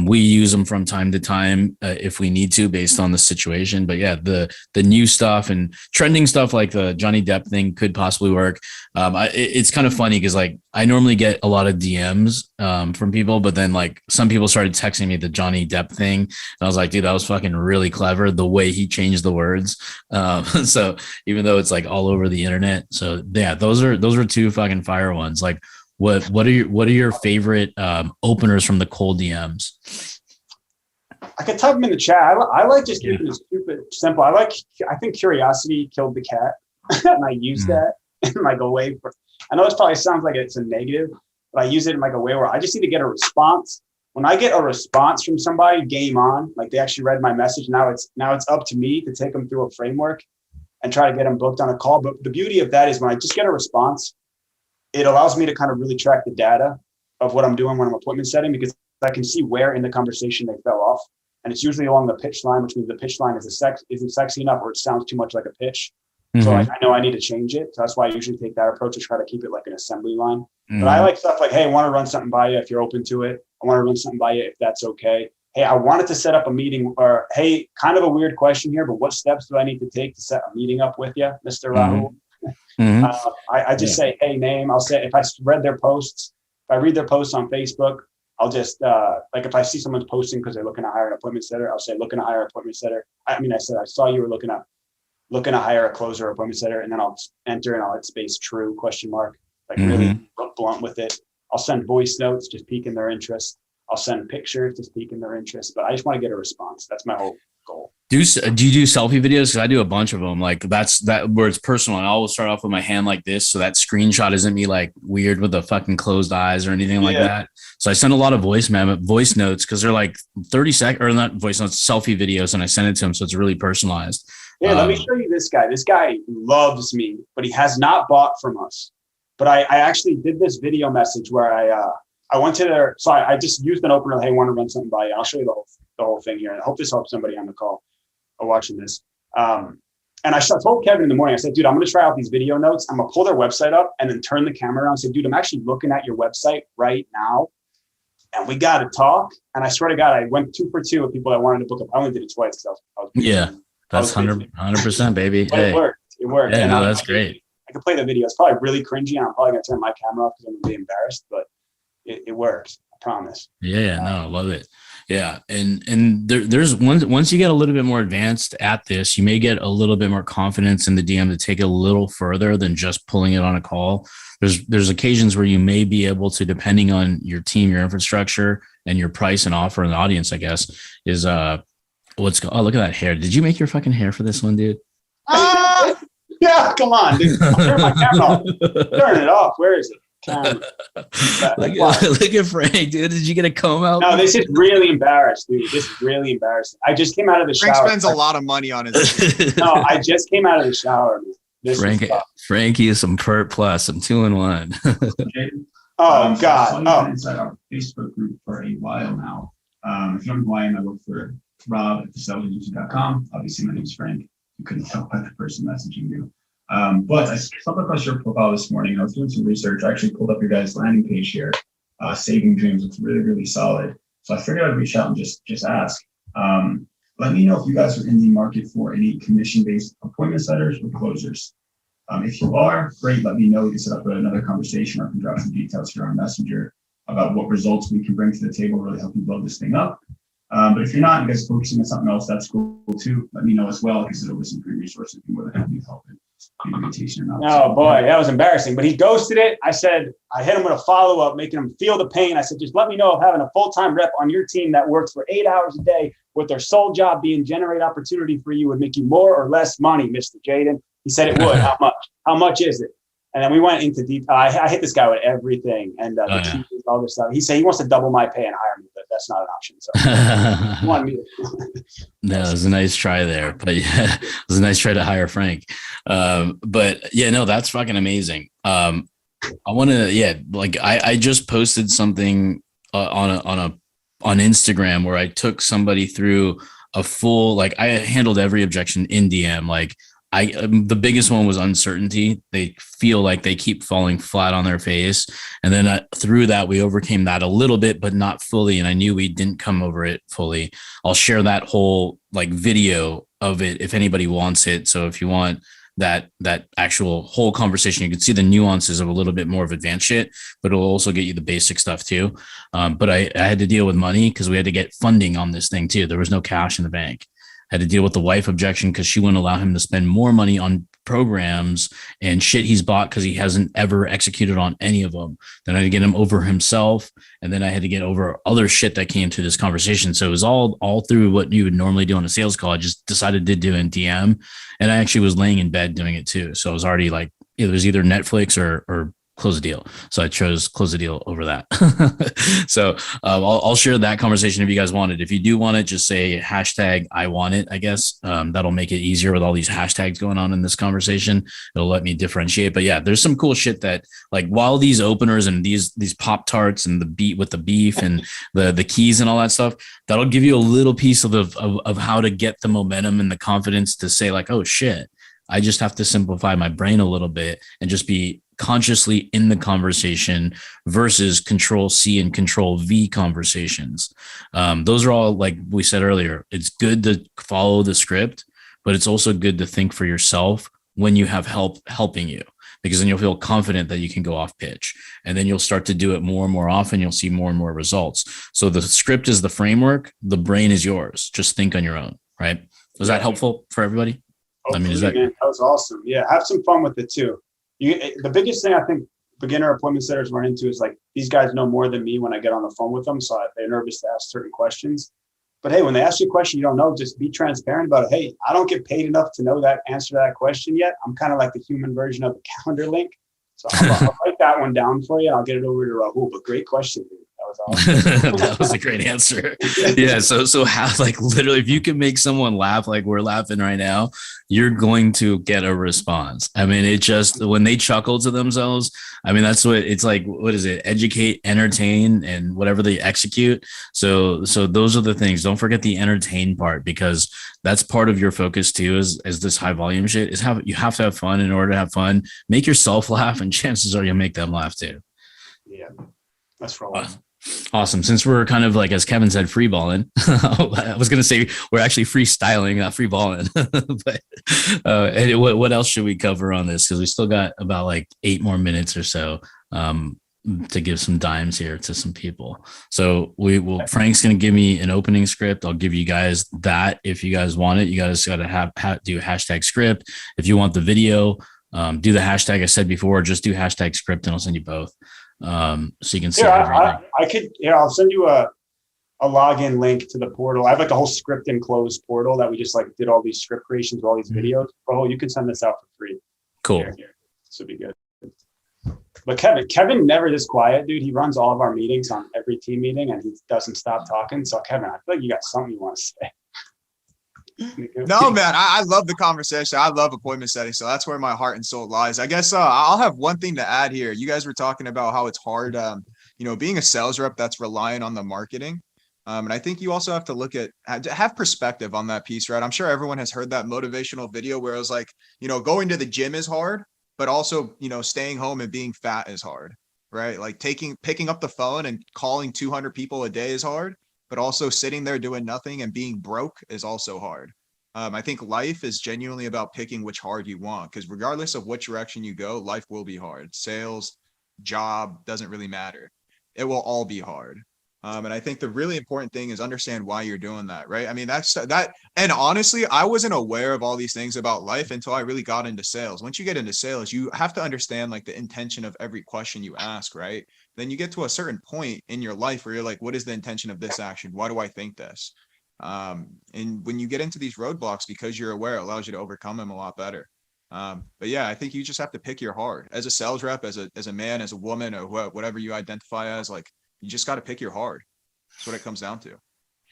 We use them from time to time if we need to, based on the situation. But yeah, the new stuff and trending stuff like the Johnny Depp thing could possibly work. It's kind of funny because like I normally get a lot of DMs from people, but then like some people started texting me the Johnny Depp thing, and I was like, dude, that was fucking really clever the way he changed the words. So even though it's like all over the internet, so yeah, those are two fucking fire ones. Like, what are your favorite openers from the cold DMs?
I could type them in the chat. I like just keeping it stupid simple. I think curiosity killed the cat, and I use that in like a way. I know this probably sounds like it's a negative, but I use it in like a way where I just need to get a response. When I get a response from somebody, game on. Like they actually read my message. Now it's up to me to take them through a framework and try to get them booked on a call. But the beauty of that is when I just get a response, it allows me to kind of really track the data of what I'm doing when I'm appointment setting, because I can see where in the conversation they fell off. And it's usually along the pitch line, which means the pitch line isn't sexy enough, or it sounds too much like a pitch. Mm-hmm. So I know I need to change it. So that's why I usually take that approach to try to keep it like an assembly line. Mm-hmm. But I like stuff like, hey, I want to run something by you if you're open to it. I want to run something by you if that's okay. Hey, I wanted to set up a meeting, or hey, kind of a weird question here, but what steps do I need to take to set a meeting up with you, Mr. Rahul? Mm-hmm. I just say, hey, name. I'll say, if I read their posts, if I read their posts on Facebook, I'll just, like if I see someone's posting because they're looking to hire an appointment setter, I'll say, looking to hire an appointment setter. I said, I saw you were looking to hire a closer or appointment setter, and then I'll enter and I'll hit space true ? Like really blunt with it. I'll send voice notes, just piquing their interest. I'll send pictures, just piquing their interest, but I just want to get a response. That's my whole goal.
Do you do selfie videos? Because I do a bunch of them. Like that's where it's personal. I always start off with my hand like this, so that screenshot isn't me like weird with the fucking closed eyes or anything like that. So I send a lot of voice notes because they're like 30-second, or not voice notes, selfie videos, and I send it to them, so it's really personalized.
Yeah, let me show you this guy. This guy loves me, but he has not bought from us. But I actually did this video message where I went to their. So I just used an opener. Hey, want to run something by you? I'll show you the whole thing here. And I hope this helps somebody on the call or watching this. And I told Kevin in the morning, I said, dude, I'm going to try out these video notes. I'm going to pull their website up and then turn the camera around and say, dude, I'm actually looking at your website right now. And we got to talk. And I swear to God, I went 2 for 2 with people that wanted to book up. I only did it twice because I was
yeah, that's 100%, baby.
But hey, it worked.
Yeah,
and
no, that's great.
I could play the video. It's probably really cringy, and I'm probably going to turn my camera off because I'm going to be embarrassed, but it works. I promise.
Yeah, no, I love it. Yeah. And there's once you get a little bit more advanced at this, you may get a little bit more confidence in the DM to take it a little further than just pulling it on a call. There's occasions where you may be able to, depending on your team, your infrastructure, and your price and offer and the audience, I guess, is oh, look at that hair. Did you make your fucking hair for this one, dude?
Yeah, come on, dude. I'll turn my camera off. Turn it off. Where is it?
Look at Frank, dude. Did you get a comb out?
No, this is really embarrassed, dude. This is really embarrassing. I just came out of the
Frank
shower.
spends a lot of money on his.
No, I just came out of the shower.
Frankie is some Pert Plus, some 2-in-1.
Oh God!
I've been inside our Facebook group for a while now. If you don't know who I am, I work for Rob at thesalesagency.com. Obviously, my name is Frank. You couldn't tell by the person messaging you. But I stumbled across your profile this morning. I was doing some research. I actually pulled up your guys' landing page here. Saving Dreams. It's really, really solid. So I figured I'd reach out and just ask. Let me know if you guys are in the market for any commission-based appointment setters or closers. If you are, great, let me know. We can set up another conversation, or I can drop some details here on Messenger about what results we can bring to the table, really help you build this thing up. But if you're not, you guys are focusing on something else, that's cool too. Let me know as well, because it'll be some free resources more than happy to help it. Or not.
Oh boy, that was embarrassing. But he ghosted it. I said, I hit him with a follow-up, making him feel the pain. I said, just let me know if having a full-time rep on your team that works for 8 hours a day with their sole job being generate opportunity for you would make you more or less money, Mr. Jaden. He said it would. How much? How much is it? And then we went into deep. I hit this guy with everything and all this stuff. He said he wants to double my pay and hire me, but that's not an option. So he wanted me to.
No, it was a nice try there, but yeah, it was a nice try to hire Frank. But yeah, no, that's fucking amazing. I want to, like I just posted something on Instagram where I took somebody through a full, like I handled every objection in DM. Like the biggest one was uncertainty. They feel like they keep falling flat on their face. And then through that, we overcame that a little bit, but not fully. And I knew we didn't come over it fully. I'll share that whole like video of it if anybody wants it. So if you want that actual whole conversation, you can see the nuances of a little bit more of advanced shit, but it'll also get you the basic stuff too. But I had to deal with money because we had to get funding on this thing too. There was no cash in the bank. Had to deal with the wife objection because she wouldn't allow him to spend more money on programs and shit he's bought because he hasn't ever executed on any of them. Then I had to get him over himself, and then I had to get over other shit that came to this conversation. So it was all through what you would normally do on a sales call. I just decided to do in DM, and I actually was laying in bed doing it too. So I was already like, it was either Netflix or close a deal. So I chose close a deal over that. So I'll share that conversation if you guys want it. If you do want it, just say hashtag I want it, I guess. That'll make it easier with all these hashtags going on in this conversation. It'll let me differentiate. But yeah, there's some cool shit that like while these openers and these Pop-Tarts and the beat with the beef and the keys and all that stuff, that'll give you a little piece of how to get the momentum and the confidence to say like, oh shit, I just have to simplify my brain a little bit and just be consciously in the conversation versus control C and control V conversations. Those are all, like we said earlier, it's good to follow the script, but it's also good to think for yourself when you have help helping you, because then you'll feel confident that you can go off pitch, and then you'll start to do it more and more often. You'll see more and more results. So the script is the framework. The brain is yours. Just think on your own. Right. Was that helpful for everybody?
Hopefully, man, that was awesome. Yeah. Have some fun with it too. The biggest thing I think beginner appointment setters run into is like, these guys know more than me when I get on the phone with them. So they're nervous to ask certain questions. But hey, when they ask you a question you don't know, just be transparent about it. Hey, I don't get paid enough to know that answer to that question yet. I'm kind of like the human version of the calendar link. So I'll write that one down for you. I'll get it over to Rahul. But great question, dude. That was awesome.
That was a great answer. Yeah. So how, like, literally, if you can make someone laugh like we're laughing right now, you're going to get a response. I mean, it just, when they chuckle to themselves, I mean, that's what it's like. What is it? Educate, entertain, and whatever they execute. So those are the things. Don't forget the entertain part, because that's part of your focus too, is this high volume shit is you have to have fun. In order to have fun, make yourself laugh, and chances are you'll make them laugh too.
Yeah. That's for all.
Awesome. Since we're kind of like, as Kevin said, free balling, I was going to say we're actually freestyling, not free balling. But what else should we cover on this? Because we still got about like 8 more minutes or so. to give some dimes here to some people. So Frank's going to give me an opening script. I'll give you guys that. If you guys want it, you guys got to do a hashtag script. If you want the video, do the hashtag I said before, just do hashtag script and I'll send you both. So you can see everything.
I'll send you a login link to the portal. I have like a whole script enclosed portal that we just like did all these script creations, all these videos. Oh, you can send this out for free.
Cool.
Here. This would be good. But Kevin never this quiet, dude. He runs all of our meetings on every team meeting and he doesn't stop talking. So Kevin, I feel like you got something you want to say.
No, man, I love the conversation. I love appointment setting. So that's where my heart and soul lies. I guess I'll have one thing to add here. You guys were talking about how it's hard, being a sales rep that's reliant on the marketing. And I think you also have to look at, have perspective on that piece, right? I'm sure everyone has heard that motivational video where it was like, going to the gym is hard, but also, staying home and being fat is hard, right? Like picking up the phone and calling 200 people a day is hard, but also sitting there doing nothing and being broke is also hard. I think life is genuinely about picking which hard you want, because regardless of which direction you go, life will be hard. Sales, job, doesn't really matter. It will all be hard. And I think the really important thing is understand why you're doing that, right? I mean, that's that. And honestly, I wasn't aware of all these things about life until I really got into sales. Once you get into sales, you have to understand like the intention of every question you ask, right? Then you get to a certain point in your life where you're like, what is the intention of this action? Why do I think this? And when you get into these roadblocks, because you're aware, it allows you to overcome them a lot better. But yeah, I think you just have to pick your heart as a sales rep, as a man, as a woman, or whatever you identify as. Like, you just got to pick your heart. That's what it comes down to.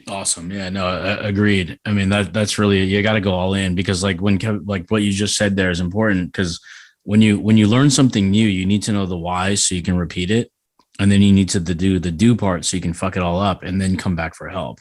Awesome. Yeah, no, agreed. I mean, that's really, you got to go all in, because like like what you just said there is important, because when you learn something new, you need to know the why so you can repeat it. And then you need to do the do part so you can fuck it all up and then come back for help.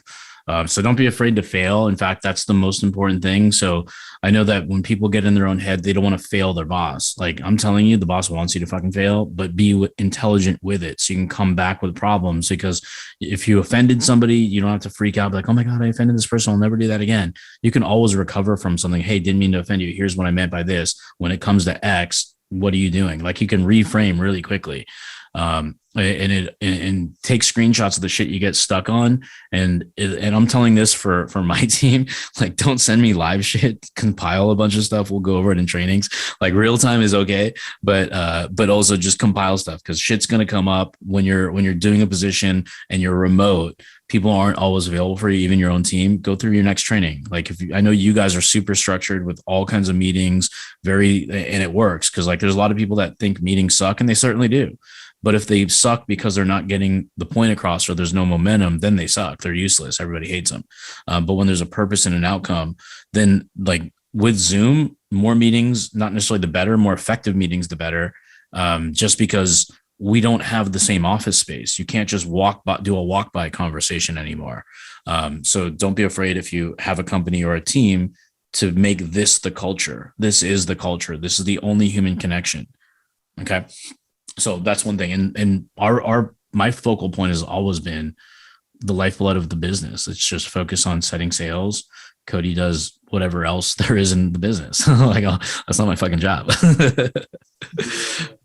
So don't be afraid to fail. In fact, that's the most important thing. So I know that when people get in their own head, they don't want to fail their boss. Like, I'm telling you, the boss wants you to fucking fail, but be intelligent with it so you can come back with problems. Because if you offended somebody, you don't have to freak out like, oh my God, I offended this person, I'll never do that again. You can always recover from something. Hey, didn't mean to offend you. Here's what I meant by this. When it comes to X, what are you doing? Like, you can reframe really quickly. And take screenshots of the shit you get stuck on. And I'm telling this for my team, like, don't send me live shit, compile a bunch of stuff. We'll go over it in trainings. Like, real time is okay, but also just compile stuff, because shit's going to come up when you're doing a position and you're remote. People aren't always available for you, even your own team. Go through your next training. Like, I know you guys are super structured with all kinds of meetings, and it works, because like there's a lot of people that think meetings suck, and they certainly do. But if they suck because they're not getting the point across or there's no momentum, then they suck. They're useless. Everybody hates them. But when there's a purpose and an outcome, then like with Zoom, more meetings, not necessarily the better, more effective meetings, the better. Just because we don't have the same office space. You can't just do a walk by conversation anymore. So don't be afraid if you have a company or a team to make this the culture. This is the culture. This is the only human connection. Okay. So that's one thing. And my focal point has always been the lifeblood of the business. It's just focus on setting sales. Cody does whatever else there is in the business. Like, that's not my fucking job.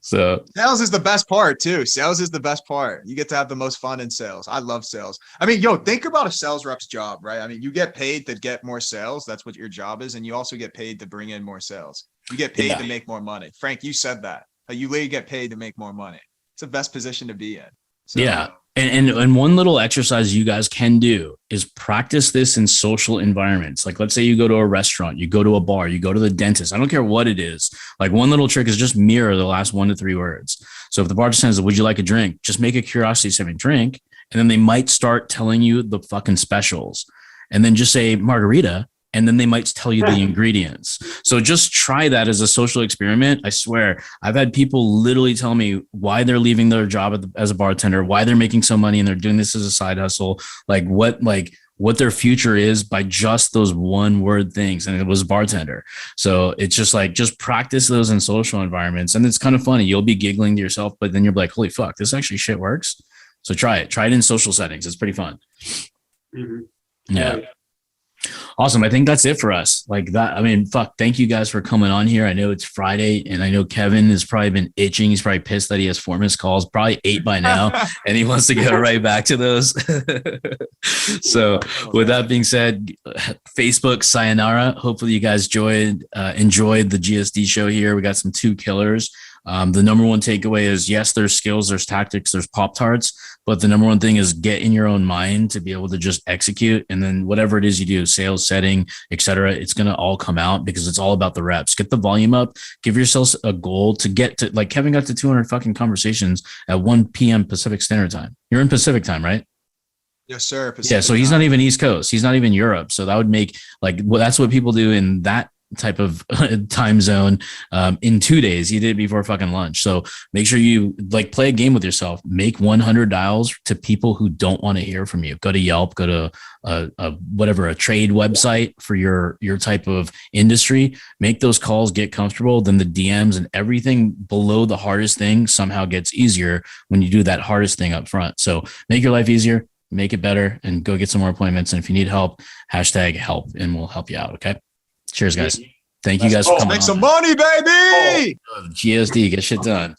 So
sales is the best part too. Sales is the best part. You get to have the most fun in sales. I love sales. I mean, think about a sales rep's job, right? I mean, you get paid to get more sales. That's what your job is. And you also get paid to bring in more sales. You get paid to make more money. Frank, you said that. You literally get paid to make more money. It's the best position to be in. So,
yeah. And one little exercise you guys can do is practice this in social environments. Like, let's say you go to a restaurant, you go to a bar, you go to the dentist. I don't care what it is. Like, one little trick is just mirror the last 1 to 3 words. So if the bartender says, would you like a drink? Just make a curiosity statement, drink. And then they might start telling you the fucking specials. And then just say margarita. And then they might tell you the ingredients. So just try that as a social experiment. I swear, I've had people literally tell me why they're leaving their job as a bartender, why they're making so money and they're doing this as a side hustle, like what their future is by just those one word things. And it was bartender. So it's just practice those in social environments. And it's kind of funny. You'll be giggling to yourself, but then you're like, holy fuck, this actually shit works. So try it in social settings. It's pretty fun.
Mm-hmm.
Yeah. Awesome. I think that's it for us. Like that. I mean, fuck, thank you guys for coming on here. I know it's Friday and I know Kevin has probably been itching. He's probably pissed that he has 4 missed calls, probably 8 by now, and he wants to go right back to those. So with that being said, Facebook, sayonara. Hopefully you guys enjoyed the GSD show here. We got some 2 killers. The number one takeaway is yes, there's skills, there's tactics, there's Pop-Tarts, but the number one thing is get in your own mind to be able to just execute. And then whatever it is you do, sales, setting, etc., it's going to all come out because it's all about the reps. Get the volume up, give yourselves a goal to get to, like Kevin got to 200 fucking conversations at 1 p.m. Pacific Standard Time. You're in Pacific time, right?
Yes, sir.
Yeah. So he's not even East Coast. He's not even Europe. So that would make like, well, that's what people do in that type of time zone in 2 days. He did it before fucking lunch. So make sure you like play a game with yourself. Make 100 dials to people who don't want to hear from you. Go to Yelp, go to a trade website for your type of industry. Make those calls, get comfortable. Then the DMs and everything below the hardest thing somehow gets easier when you do that hardest thing up front. So make your life easier, make it better, and go get some more appointments. And if you need help, #help and we'll help you out. Okay. Cheers, guys. Thank you guys for coming.
Make some money, baby.
GSD, get shit done.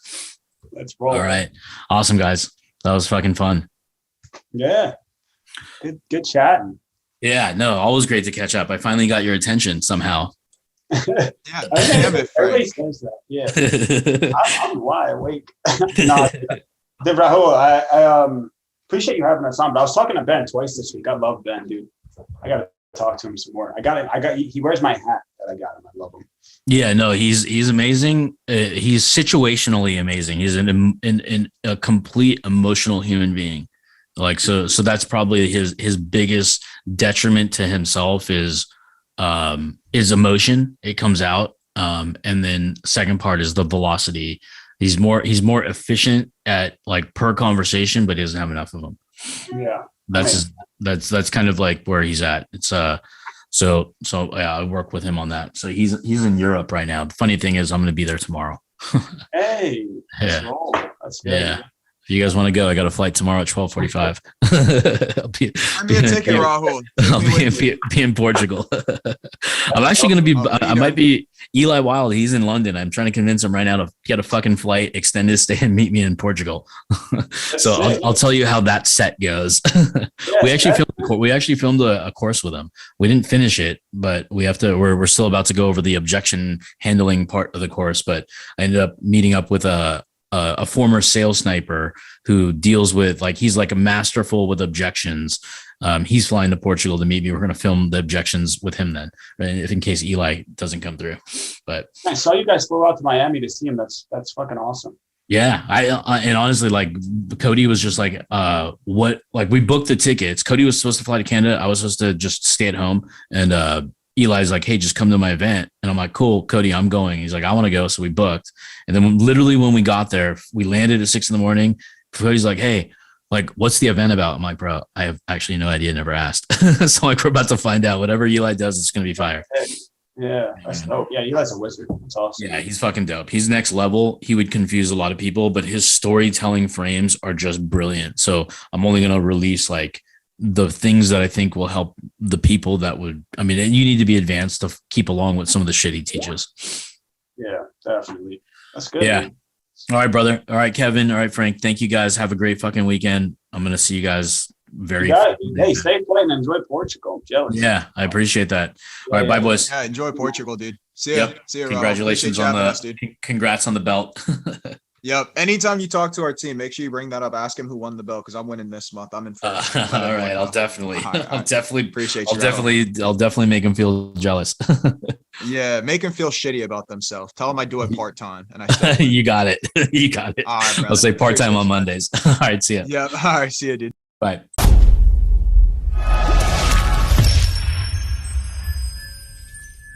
Let's roll.
All right. Awesome, guys. That was fucking fun.
Yeah. Good chatting.
Yeah, no, always great to catch up. I finally got your attention somehow.
Yeah, damn it,
Everybody
Frank.
says that. Yeah. I'm wide awake. No, Rahul, I appreciate you having us on, but I was talking to Ben twice this week. I love Ben, dude. I got to talk to him some more. He wears my hat that I got him. I love him.
Yeah, no, he's amazing. He's situationally amazing. He's a complete emotional human being. Like, so that's probably his biggest detriment to himself is emotion. It comes out. And then second part is the velocity. He's more efficient at like per conversation, but he doesn't have enough of them.
Yeah.
That's kind of like where he's at. It's so yeah, I work with him on that. So he's in Europe right now. The funny thing is I'm going to be there tomorrow.
Hey,
Yeah.
That's good.
Yeah. If you guys want to go, I got a flight tomorrow at 12:45. I'll be
a ticket, Rahul.
I'll be in Portugal. I'm actually going to be. I might be Eli Wild. He's in London. I'm trying to convince him right now to get a fucking flight, extend his stay, and meet me in Portugal. So I'll tell you how that set goes. We actually filmed a course with him. We didn't finish it, but we have to. We're still about to go over the objection handling part of the course. But I ended up meeting up with a former sales sniper who deals with he's like a masterful with objections. He's flying to Portugal to meet me. We're going to film the objections with him then, right? If in case Eli doesn't come through. But
I saw you guys flew out to Miami to see him. That's fucking awesome.
yeah, I and honestly, like Cody was just like, we booked the tickets. Cody was supposed to fly to Canada. I was supposed to just stay at home, and Eli's like, hey, just come to my event. And I'm like, cool, Cody, I'm going. He's like, I want to go. So we booked. And then literally when we got there, we landed at 6 a.m. Cody's like, hey, like, what's the event about? I'm like, bro, I have actually no idea. Never asked. So like, we're about to find out. Whatever Eli does, it's going to be fire.
Yeah. That's dope. Yeah. Eli's a wizard. That's awesome.
Yeah. He's fucking dope. He's next level. He would confuse a lot of people, but his storytelling frames are just brilliant. So I'm only going to release like the things that I think will help the people that would, and you need to be advanced to keep along with some of the shit he teaches.
Yeah, definitely. That's good.
Yeah.
Man.
All right, brother. All right, Kevin. All right, Frank. Thank you guys. Have a great fucking weekend. I'm going to see you guys very soon.
Hey, stay playing and enjoy Portugal. I'm jealous.
Yeah, I appreciate that. All right, bye, boys.
Yeah, enjoy Portugal, dude. See ya.
Yep.
See ya.
Congratulations on congrats on the belt.
Yep. Anytime you talk to our team, make sure you bring that up. Ask him who won the belt because I'm winning this month. I'm in first.
All right, I'll definitely
appreciate you.
I'll definitely make him feel jealous.
Yeah, make him feel shitty about themselves. Tell them I do it part time, and I.
You got it. You got it.
All right,
I'll say part time on Mondays. All right, see ya.
Yeah. All right, see ya, dude.
Bye.